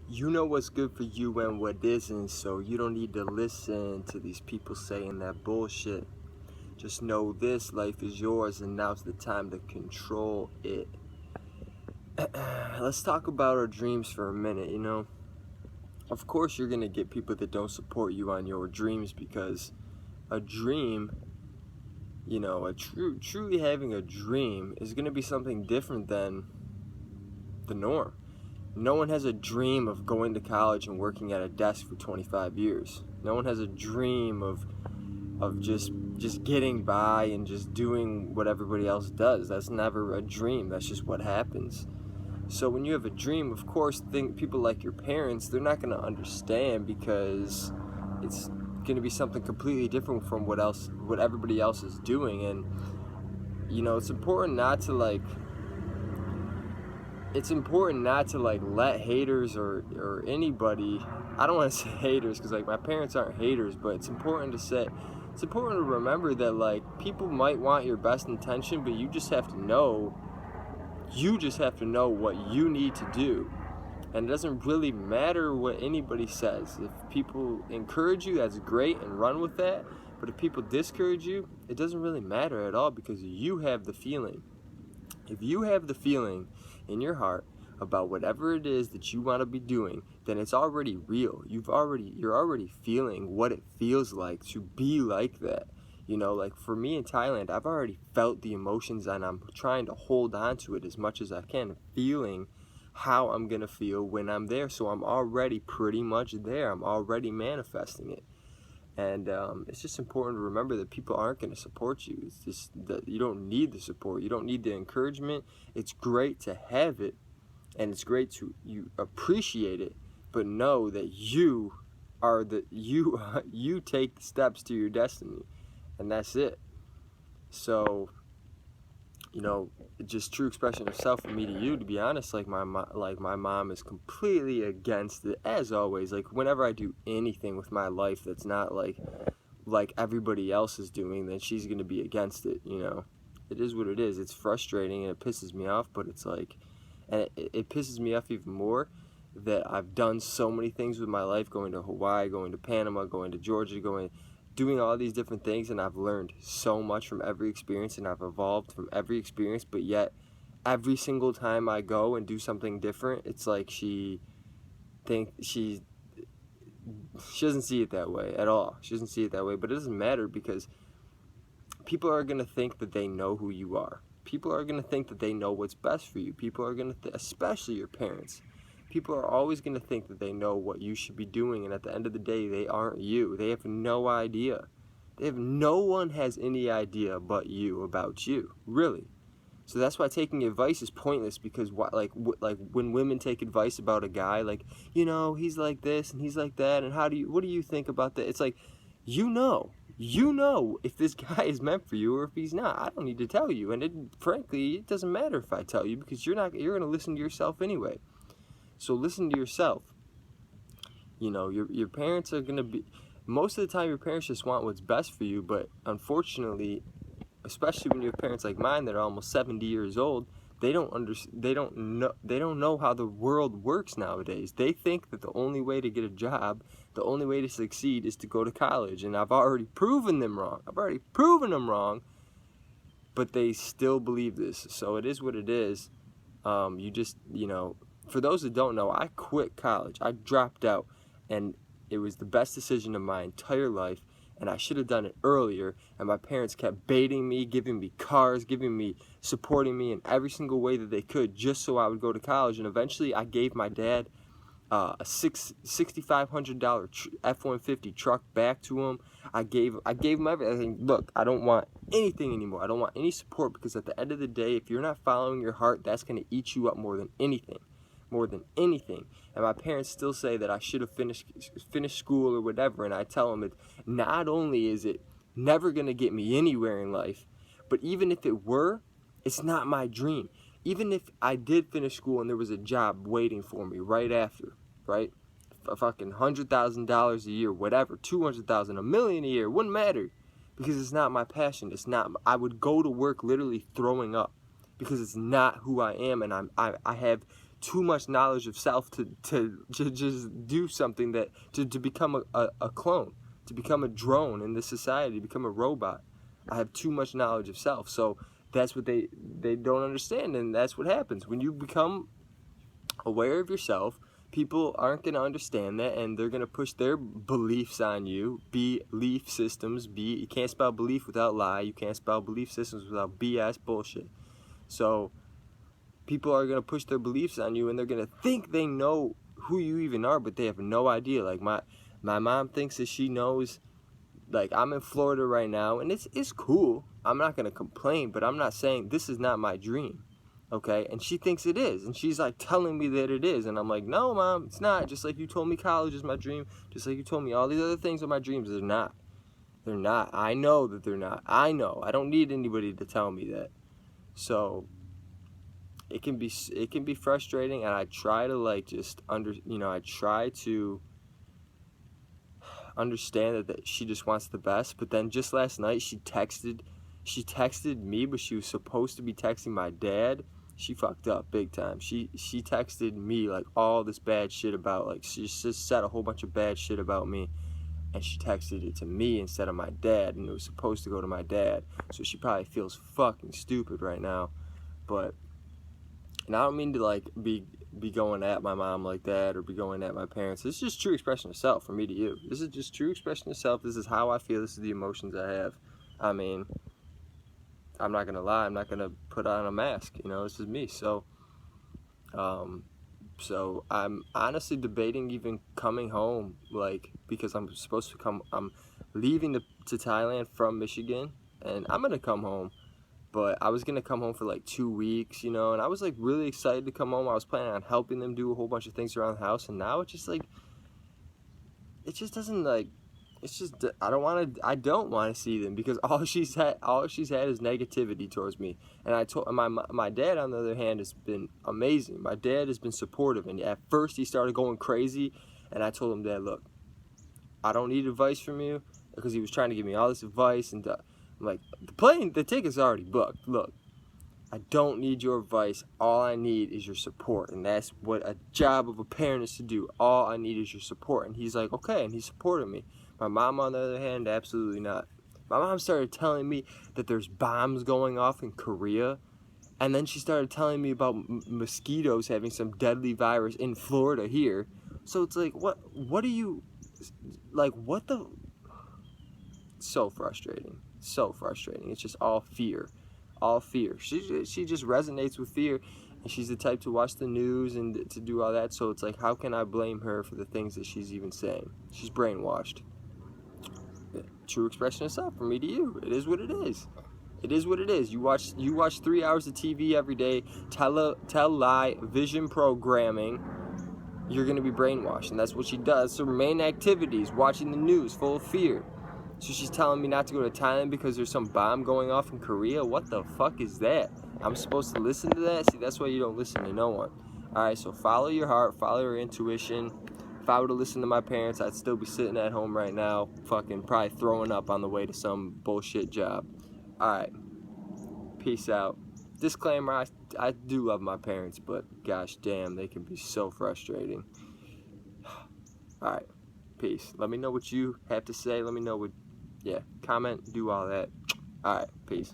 You know what's good for you and what isn't, so you don't need to listen to these people saying that bullshit. Just know this life is yours, and now's the time to control it. Let's talk about our dreams for a minute. Of course, you're gonna get people that don't support you on your dreams because a dream, truly having a dream is gonna be something different than the norm. No one has a dream of going to college and working at a desk for 25 years. No one has a dream of just getting by and just doing what everybody else does. That's never a dream. That's just what happens. So when you have a dream, of course, think people like your parents, they're not going to understand because it's going to be something completely different from what everybody else is doing. And it's important not to let haters or anybody, I don't want to say haters because my parents aren't haters, but it's important to remember that people might want your best intention, but you just have to know what you need to do. And it doesn't really matter what anybody says. If people encourage you, that's great, and run with that. But if people discourage you, it doesn't really matter at all because you have the feeling. If you have the feeling in your heart about whatever it is that you want to be doing, then it's already real. You're already feeling what it feels like to be like that. Like for me in Thailand, I've already felt the emotions and I'm trying to hold on to it as much as I can, feeling how I'm going to feel when I'm there. So I'm already pretty much there. I'm already manifesting it. And it's just important to remember that people aren't going to support you. It's just that you don't need the support. You don't need the encouragement. It's great to have it, and it's great to you appreciate it, but know that you are you take steps to your destiny, and that's it. So just true expression of self from me to you. To be honest, my mom is completely against it as always. Like whenever I do anything with my life that's not like everybody else is doing, then she's gonna be against it. It is what it is. It's frustrating and it pisses me off, but it's and it pisses me off even more that I've done so many things with my life, going to Hawaii, going to Panama, going to Georgia, doing all these different things, and I've learned so much from every experience and I've evolved from every experience, but yet every single time I go and do something different, it's like she doesn't see it that way at all. She doesn't see it that way, but it doesn't matter because people are going to think that they know who you are. People are going to think that they know what's best for you. People are going to, especially your parents, people are always going to think that they know what you should be doing, and at the end of the day, they aren't you. They have no idea. No one has any idea but you about you, really. So that's why taking advice is pointless, because when women take advice about a guy, he's like this and he's like that, and what do you think about that? It's like, you know if this guy is meant for you or if he's not. I don't need to tell you, and frankly, it doesn't matter if I tell you because you're going to listen to yourself anyway. So listen to yourself. Your parents are going to be, most of the time your parents just want what's best for you, but unfortunately, especially when you have parents like mine that are almost 70 years old, they don't know how the world works nowadays. They think that the only way to get a job, the only way to succeed is to go to college, and I've already proven them wrong. But they still believe this. So it is what it is. For those that don't know, I quit college. I dropped out, and it was the best decision of my entire life, and I should have done it earlier, and my parents kept baiting me, giving me cars, supporting me in every single way that they could just so I would go to college. And eventually I gave my dad a $6,500 F-150 truck back to him. I gave him everything. Look, I don't want anything anymore. I don't want any support, because at the end of the day, if you're not following your heart, that's going to eat you up more than anything. And my parents still say that I should have finished school or whatever, and I tell them, not only is it never going to get me anywhere in life, but even if it were, it's not my dream. Even if I did finish school and there was a job waiting for me right after, right? A fucking $100,000 a year, whatever, 200,000, $1 million a year, wouldn't matter, because it's not my passion. I would go to work literally throwing up, because it's not who I am, and I have too much knowledge of self to just do something that, to become a clone, to become a drone in this society, to become a robot. I have too much knowledge of self. So that's what they don't understand, and that's what happens. When you become aware of yourself, people aren't going to understand that, and they're going to push their beliefs on you. Belief systems. You can't spell belief without lie. You can't spell belief systems without BS bullshit. So people are going to push their beliefs on you, and they're going to think they know who you even are, but they have no idea. Like my mom thinks that she knows. Like, I'm in Florida right now, and it's cool. I'm not going to complain, but I'm not saying this is not my dream. Okay, and she thinks it is, and she's like telling me that it is, and I'm like, no, Mom, it's not. Just like you told me college is my dream, just like you told me all these other things are my dreams. They're not. They're not. I know that they're not. I know. I don't need anybody to tell me that. So it can be frustrating, and I try to like just I try to understand that she just wants the best. But then just last night she texted me, but she was supposed to be texting my dad. She fucked up big time. She texted me like all this bad shit about, like, she just said a whole bunch of bad shit about me, and she texted it to me instead of my dad, and it was supposed to go to my dad. So she probably feels fucking stupid right now. But, and I don't mean to like be going at my mom like that, or be going at my parents. This is just true expression of self from me to you. This is just true expression of self. This is how I feel. This is the emotions I have. I mean, I'm not gonna lie. I'm not gonna put on a mask. This is me. So, so I'm honestly debating even coming home, like, because I'm supposed to come. I'm leaving to Thailand from Michigan, and I'm gonna come home. But I was gonna come home for like 2 weeks, and I was like really excited to come home. I was planning on helping them do a whole bunch of things around the house, and now it's just like, it just doesn't like. It's just, I don't want to see them, because all she's had is negativity towards me. And I told my dad, on the other hand, has been amazing. My dad has been supportive, and at first he started going crazy, and I told him, Dad, look, I don't need advice from you, because he was trying to give me all this advice, and I'm like, the ticket's already booked. Look, I don't need your advice. All I need is your support, and that's what a job of a parent is to do. All I need is your support. And he's like, okay, and he supported me. My mom, on the other hand, absolutely not. My mom started telling me that there's bombs going off in Korea, and then she started telling me about mosquitoes having some deadly virus in Florida here. So it's like, what are you, like, what the, so frustrating. So frustrating. It's just all fear. All fear. She just resonates with fear, and she's the type to watch the news and to do all that. So it's like, how can I blame her for the things that she's even saying? She's brainwashed. True expression of self from me to you. It is what it is. It is what it is. You watch 3 hours of TV every day, television programming. You're gonna be brainwashed, and that's what she does. So her main activity is watching the news, full of fear. So she's telling me not to go to Thailand because there's some bomb going off in Korea. What the fuck is that? I'm supposed to listen to that? See, that's why you don't listen to no one. Alright, so follow your heart, follow your intuition. If I were to listen to my parents, I'd still be sitting at home right now, fucking probably throwing up on the way to some bullshit job. Alright, peace out. Disclaimer, I do love my parents, but gosh damn, they can be so frustrating. Alright, peace. Let me know what you have to say. Let me know what, comment, do all that. Alright, peace.